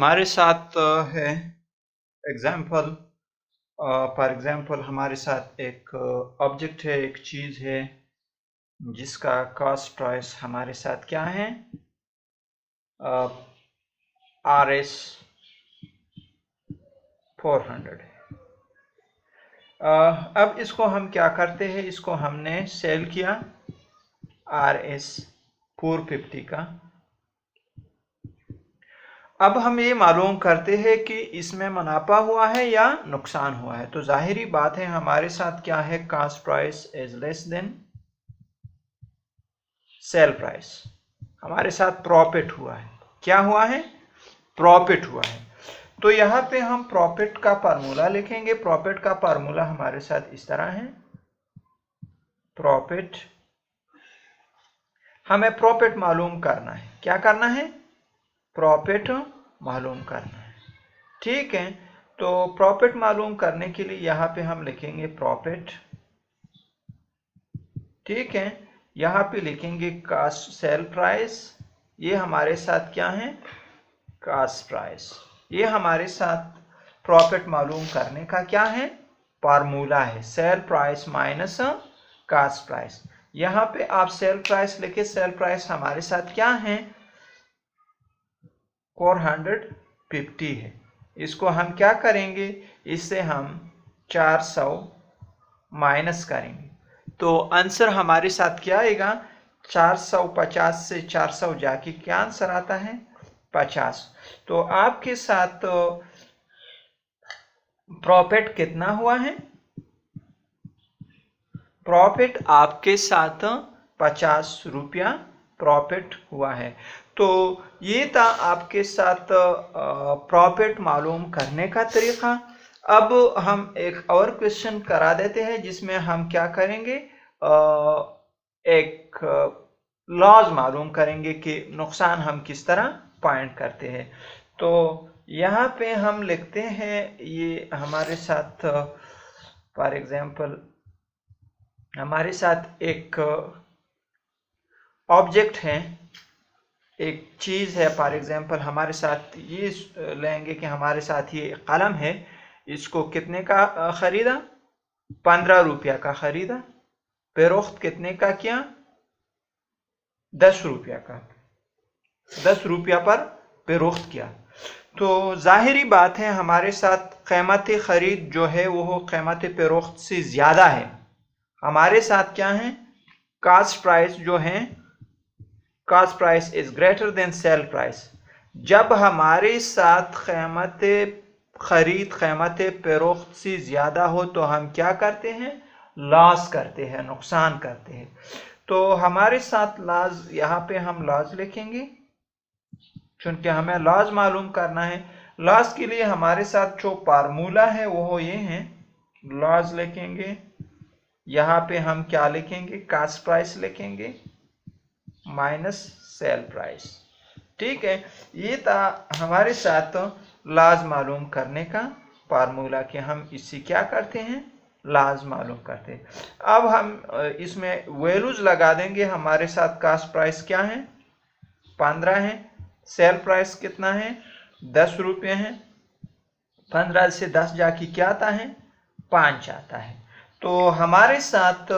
हमारे साथ है एग्जाम्पल फॉर एग्जाम्पल हमारे साथ एक ऑब्जेक्ट है, एक चीज़ है जिसका कॉस्ट प्राइस हमारे साथ क्या है, RS 400 है। अब इसको हम क्या करते हैं, इसको हमने सेल किया RS 450 का। अब हम ये मालूम करते हैं कि इसमें मुनाफा हुआ है या नुकसान हुआ है। तो जाहिरी बात है हमारे साथ क्या है, cost price is less than sale price. हमारे साथ प्रॉफिट हुआ है। क्या हुआ है? प्रॉफिट हुआ है। तो यहाँ पे हम प्रॉफिट का फार्मूला लिखेंगे। प्रॉफिट का फार्मूला हमारे साथ इस तरह है। प्रॉफिट, हमें प्रॉफिट मालूम करना है। क्या करना है? प्रॉफिट मालूम करना है। ठीक है, तो प्रॉफिट मालूम करने के लिए यहाँ पे हम लिखेंगे प्रॉफिट। ठीक है, यहाँ पे लिखेंगे कॉस्ट सेल प्राइस। ये हमारे साथ क्या है? Cost price. ये हमारे साथ प्रॉफिट मालूम करने का क्या है? फार्मूला है, sale price minus cost price. यहाँ पे आप सेल प्राइस लिखे, सेल प्राइस हमारे साथ क्या है? 450 है। इसको हम क्या करेंगे, इससे हम 400 माइनस करेंगे तो आंसर हमारे साथ क्या आएगा? 450 से 400 जाके क्या आंसर आता है? 50। तो आपके साथ प्रॉफिट कितना हुआ है? प्रॉफिट आपके साथ 50 रुपया प्रॉफिट हुआ है। तो ये था आपके साथ प्रॉफिट मालूम करने का तरीका। अब हम एक और क्वेश्चन करा देते हैं जिसमें हम क्या करेंगे, एक लॉज मालूम करेंगे कि नुकसान हम किस तरह पॉइंट करते हैं। तो यहाँ पे हम लिखते हैं, ये हमारे साथ फॉर एग्जांपल हमारे साथ एक ऑब्जेक्ट है, एक चीज़ है। फॉर एग्जांपल हमारे साथ ये लेंगे कि हमारे साथ ये कलम है। इसको कितने का ख़रीदा? 15 रुपया का ख़रीदा। फरोख्त कितने का किया? 10 रुपया का। 10 रुपया पर फरोख्त किया। तो जाहिरी बात है हमारे साथ कीमत ख़रीद जो है वो कीमत फरोख्त से ज़्यादा है। हमारे साथ क्या है? कॉस्ट प्राइस जो है, cost price is greater than sale price. जब हमारे साथ कीमत खरीद कीमत फरोख्त से ज़्यादा हो तो हम क्या करते हैं? लॉस करते हैं, नुकसान करते हैं। तो हमारे साथ लॉस, यहाँ पे हम लॉस लिखेंगे क्योंकि हमें लॉस मालूम करना है। लॉस के लिए हमारे साथ जो फार्मूला है वो ये है, लॉस लिखेंगे। यहाँ पे हम क्या लिखेंगे? कॉस्ट प्राइस लिखेंगे माइनस सेल प्राइस। ठीक है, ये था हमारे साथ लॉस मालूम करने का फार्मूला कि हम इससे क्या करते हैं? लॉस मालूम करते हैं। अब हम इसमें वैल्यूज लगा देंगे। हमारे साथ कॉस्ट प्राइस क्या है? 15 है। सेल प्राइस कितना है? 10 रुपये है। 15 से 10 जाके क्या आता है? 5 आता है। तो हमारे साथ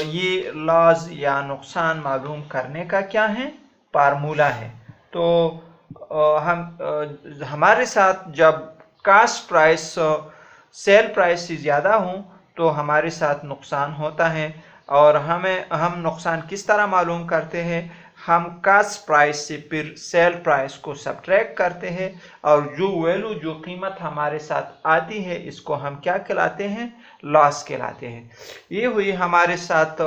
ये लॉस या नुकसान मालूम करने का क्या है? फार्मूला है। तो हमारे साथ जब कॉस्ट प्राइस सेल प्राइस से ज़्यादा हो तो हमारे साथ नुकसान होता है। और हम नुकसान किस तरह मालूम करते हैं? हम कॉस्ट प्राइस से फिर सेल प्राइस को सब्ट्रैक्ट करते हैं और जो वैल्यू, जो कीमत हमारे साथ आती है इसको हम क्या कहलाते हैं? लॉस कहलाते हैं। ये हुई हमारे साथ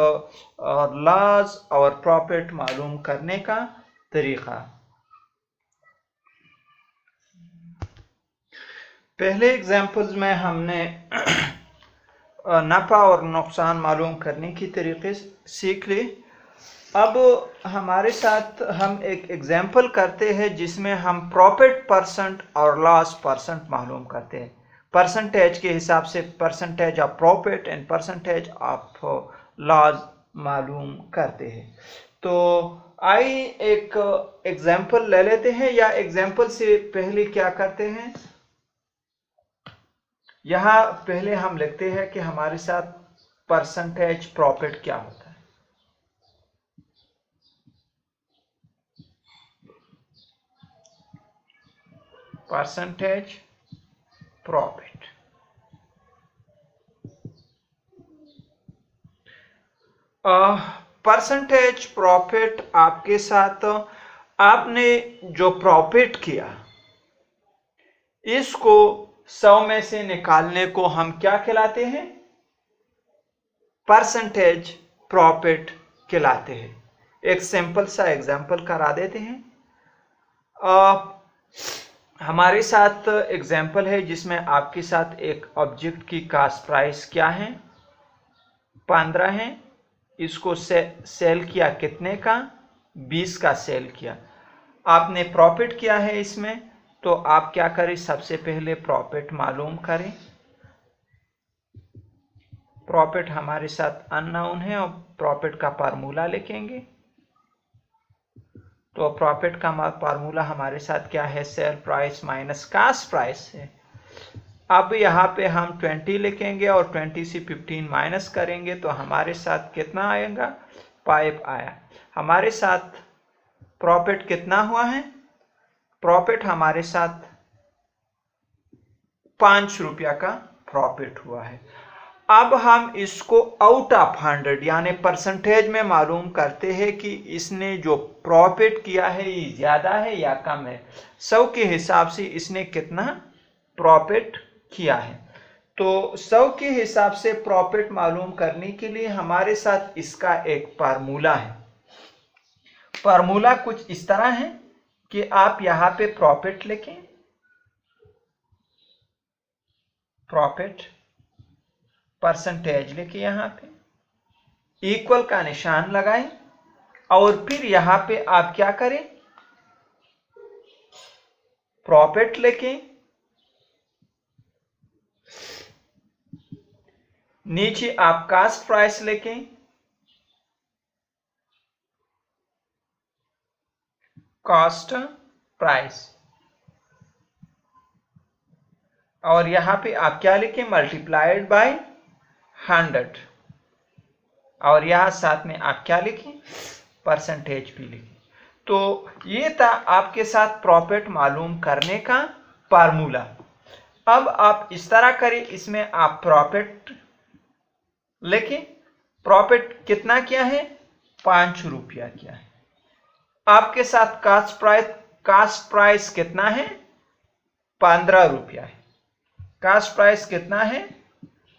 लॉस और प्रॉफिट मालूम करने का तरीका। पहले एग्जाम्पल्स में हमने नफ़ा और नुकसान मालूम करने की तरीके सीख ली। अब हमारे साथ हम एक एग्जाम्पल करते हैं जिसमें हम प्रॉफिट परसेंट और लॉस परसेंट मालूम करते हैं। परसेंटेज के हिसाब से percentage of profit and percentage of loss मालूम करते हैं। तो आइए एक एग्जाम्पल ले लेते हैं, या एग्जाम्पल से पहले क्या करते हैं, यहां पहले हम लिखते हैं कि हमारे साथ परसेंटेज प्रॉफिट क्या होता है। परसेंटेज प्रॉफिट, परसेंटेज प्रॉफिट आपके साथ, आपने जो प्रॉफिट किया इसको 100 में से निकालने को हम क्या कहलाते हैं, परसेंटेज प्रॉफिट कहलाते हैं। एक सिंपल सा एग्जांपल करा देते हैं। हमारे साथ एग्जांपल है जिसमें आपके साथ एक ऑब्जेक्ट की कास्ट प्राइस क्या है, 15 है। इसको सेल किया कितने का, 20 का सेल किया। आपने प्रॉफिट किया है इसमें, तो आप क्या करें, सबसे पहले प्रॉफिट मालूम करें। प्रॉफिट हमारे साथ अननोन है और प्रॉफिट का फार्मूला लिखेंगे। तो प्रॉफिट का फार्मूला हमारे साथ क्या है, sale price minus cost price है। अब यहाँ पे हम 20 लिखेंगे और 20 से 15 माइनस करेंगे तो हमारे साथ कितना आएगा, 5 आया। हमारे साथ प्रॉफिट कितना हुआ है, प्रॉफिट हमारे साथ 5 रुपया का प्रॉफिट हुआ है। अब हम इसको आउट ऑफ 100 यानी परसेंटेज में मालूम करते हैं कि इसने जो प्रॉफिट किया है ये ज्यादा है या कम है। 100 के हिसाब से इसने कितना प्रॉफिट किया है। तो 100 के हिसाब से प्रॉफिट मालूम करने के लिए हमारे साथ इसका एक फार्मूला है। फार्मूला कुछ इस तरह है कि आप यहां पे प्रॉफिट लिखें, प्रॉफिट परसेंटेज लिखे, यहां पे इक्वल का निशान लगाएं और फिर यहां पे आप क्या करें, प्रॉफिट लिखें, नीचे आप कास्ट प्राइस लिखें, कॉस्ट प्राइस, और यहां पे आप क्या लिखें, मल्टीप्लाइड बाय 100, और यहां साथ में आप क्या लिखें, परसेंटेज भी लिखें। तो ये था आपके साथ प्रॉफिट मालूम करने का फार्मूला। अब आप इस तरह करें, इसमें आप प्रॉफिट लिखें, प्रॉफिट कितना क्या है, 5 रुपया क्या है। आपके साथ कास्ट प्राइस कितना है, 15 रुपया है। कास्ट प्राइस कितना है,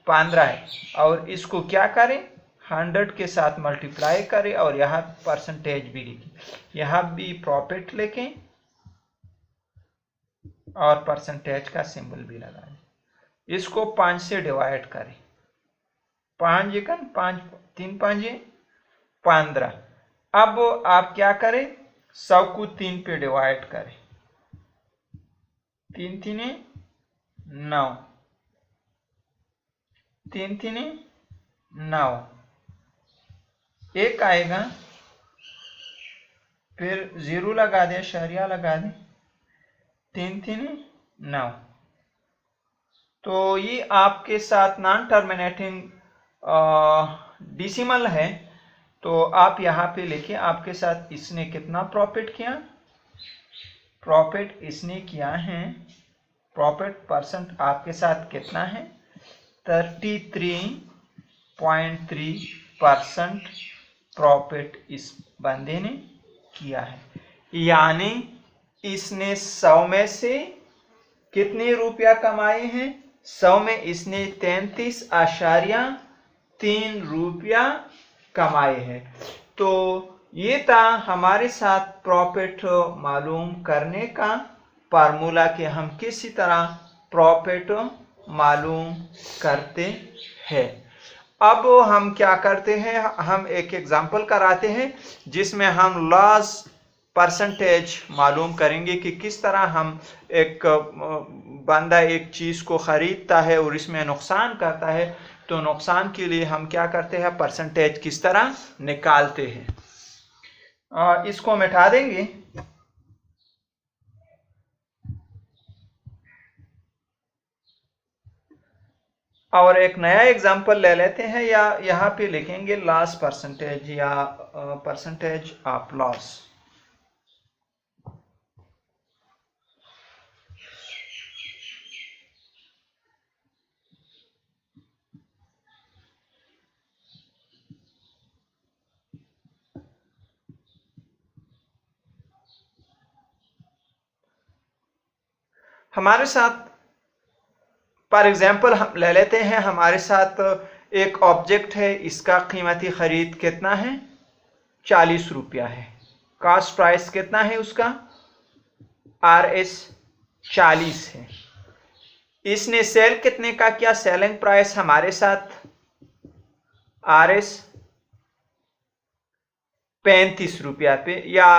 15 है, और इसको क्या करें, 100 के साथ मल्टीप्लाई करें और यहाँ परसेंटेज भी लिखें। यहाँ भी प्रॉफिट लिखें और परसेंटेज का सिंबल भी लगाएं। इसको 5 से डिवाइड करें, 5 एकन 5 3 5 15। अब आप क्या करें, 100 को 3 पे डिवाइड करें, 3 3 9, 3 3 9, 1 आएगा, फिर 0 लगा दे, शरिया लगा दे, 3 3 9। तो ये आपके साथ नॉन टर्मिनेटिंग डिसिमल है। तो आप यहाँ पे लिखिए, आपके साथ इसने कितना प्रॉफिट किया, प्रॉफिट इसने किया है, प्रॉफिट परसेंट आपके साथ कितना है, 33.3% प्रॉफिट इस बंदे ने किया है। यानी इसने 100 में से कितने रुपया कमाए हैं, 100 में इसने 33.3 रुपया कमाए हैं। तो ये था हमारे साथ प्रॉफिट मालूम करने का फार्मूला कि हम किसी तरह प्रॉफिट मालूम करते हैं। अब हम क्या करते हैं, हम एक एग्जांपल कराते हैं जिसमें हम लॉस परसेंटेज मालूम करेंगे कि किस तरह हम एक बंदा एक चीज़ को ख़रीदता है और इसमें नुकसान करता है, तो नुकसान के लिए हम क्या करते हैं, परसेंटेज किस तरह निकालते हैं। इसको मिटा देंगे। और एक नया एग्जांपल ले लेते हैं, या यहाँ पे लिखेंगे लॉस परसेंटेज या परसेंटेज ऑफ लॉस। हमारे साथ फॉर एग्जाम्पल हम ले लेते हैं, हमारे साथ एक ऑब्जेक्ट है, इसका कीमती खरीद कितना है, 40 रुपया है। कॉस्ट प्राइस कितना है उसका, RS 40 है। इसने सेल कितने का किया, सेलिंग प्राइस हमारे साथ RS 35 रुपया पे या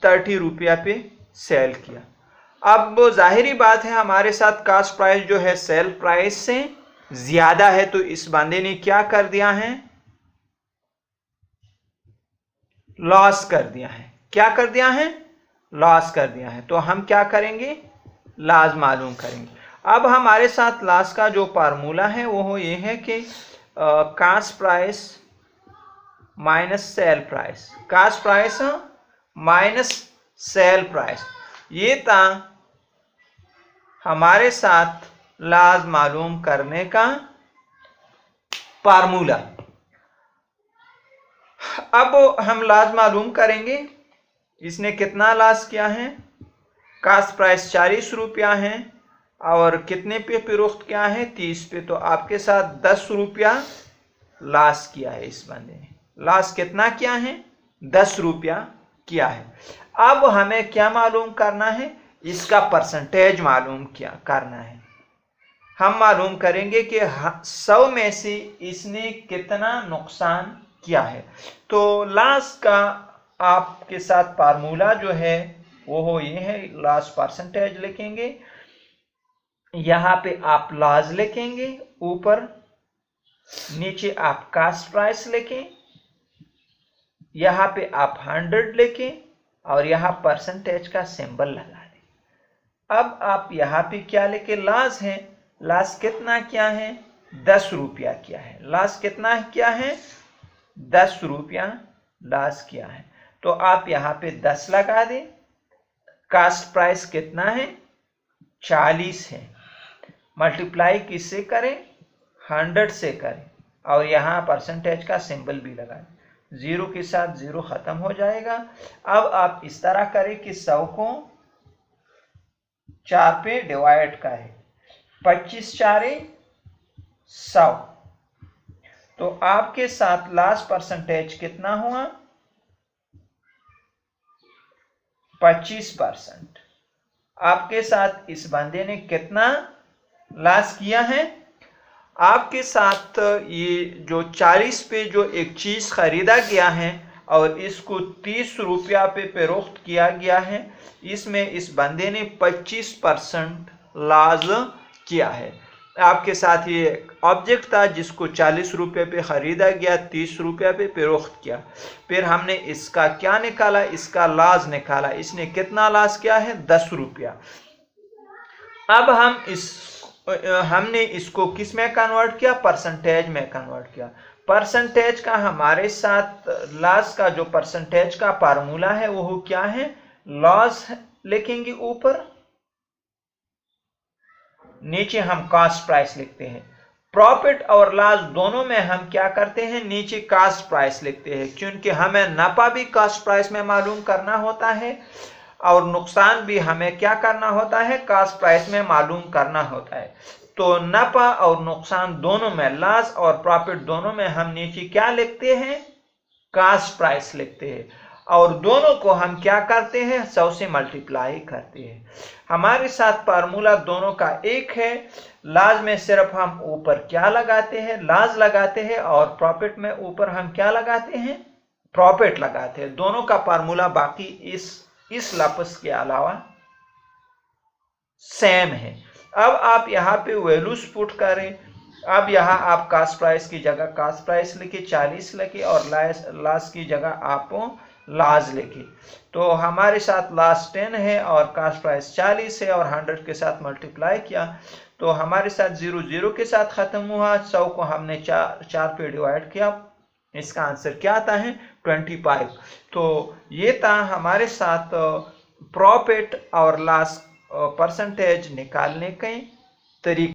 30 रुपया पे सेल किया। अब जाहिरी बात है हमारे साथ कॉस्ट प्राइस जो है सेल प्राइस से ज्यादा है, तो इस बंदे ने क्या कर दिया है, लॉस कर दिया है। क्या कर दिया है, लॉस कर दिया है। तो हम क्या करेंगे, लॉस मालूम करेंगे। अब हमारे साथ लॉस का जो फार्मूला है वो ये है कि cost price minus sale price, cost price minus sale price, ये था हमारे साथ लॉस मालूम करने का फार्मूला। अब हम लॉस मालूम करेंगे, इसने कितना लॉस किया है, कॉस्ट प्राइस 40 रुपया है और कितने पे फरोख्त किया है, 30 पे। तो आपके साथ 10 रुपया लॉस किया है इस बंदे ने। लॉस कितना किया है, 10 रुपया किया है। अब हमें क्या मालूम करना है, इसका परसेंटेज मालूम करना है। हम मालूम करेंगे कि 100 में से इसने कितना नुकसान किया है। तो लॉस का आपके साथ फार्मूला जो है वो ये है, लॉस परसेंटेज लिखेंगे, यहाँ पे आप लॉस लिखेंगे, ऊपर नीचे आप कॉस्ट प्राइस लिखें, यहाँ पे आप 100 लिखें और यहाँ परसेंटेज का सिंबल लगा दें। अब आप यहाँ पे क्या लिखे, लॉस है, लॉस कितना क्या है, 10 रुपया किया है। लॉस कितना किया है, 10 रुपया लॉस किया है। तो आप यहाँ पे 10 लगा दें। कॉस्ट प्राइस कितना है, 40 है। मल्टीप्लाई किससे करें, 100 से करें और यहाँ परसेंटेज का सिंबल भी लगा दें। 0 के साथ 0 खत्म हो जाएगा। अब आप इस तरह करें कि 100 को 4 पे डिवाइड करें, 25 4 100। तो आपके साथ लॉस परसेंटेज कितना हुआ, 25%। आपके साथ इस बंदे ने कितना लॉस किया है, आपके साथ ये जो 40 पे जो एक चीज खरीदा गया है और इसको 30 रुपया पे फरोख्त किया गया है, इसमें इस बंदे ने 25% लॉस किया है। आपके साथ ये ऑब्जेक्ट था जिसको 40 रुपये पे ख़रीदा गया, 30 रुपये पे फरोख्त किया। फिर हमने इसका क्या निकाला, इसका लॉस निकाला। इसने कितना लॉस किया है, 10 रुपया। अब हमने इसको किस में कन्वर्ट किया, परसेंटेज में कन्वर्ट किया। परसेंटेज का हमारे साथ लॉस का जो परसेंटेज का फार्मूला है वो क्या है, लॉस लिखेंगे ऊपर, नीचे हम कॉस्ट प्राइस लिखते हैं। प्रॉफिट और लॉस दोनों में हम क्या करते हैं, नीचे कॉस्ट प्राइस लिखते हैं, क्योंकि हमें नफा भी कॉस्ट प्राइस में मालूम करना होता है और नुकसान भी हमें क्या करना होता है, कॉस्ट प्राइस में मालूम करना होता है। तो नफा और नुकसान दोनों में, लॉस और प्रॉफिट दोनों में हम नीचे क्या लिखते हैं, कॉस्ट प्राइस लिखते हैं और दोनों को हम क्या करते हैं, 100 से मल्टीप्लाई करते हैं। हमारे साथ फार्मूला दोनों का एक है। लॉस में सिर्फ हम ऊपर क्या लगाते हैं, लॉस लगाते हैं और प्रॉफिट में ऊपर हम क्या लगाते हैं, प्रॉफिट लगाते हैं। दोनों का फार्मूला बाकी इस लफ्ज के अलावा सेम है। अब आप यहाँ पे वैल्यूज पुट करें। अब यहाँ आप कॉस्ट प्राइस की जगह कॉस्ट प्राइस लिखे 40 लिखे और लॉस की जगह आप लाज लेके। तो हमारे साथ लास्ट 10 है और कास्ट प्राइस 40 है और 100 के साथ मल्टीप्लाई किया तो हमारे साथ 0 0 के साथ खत्म हुआ। 100 को हमने चार पे डिवाइड किया, इसका आंसर क्या आता है 25। तो ये था हमारे साथ प्रॉफिट और लॉस परसेंटेज निकालने के तरीके।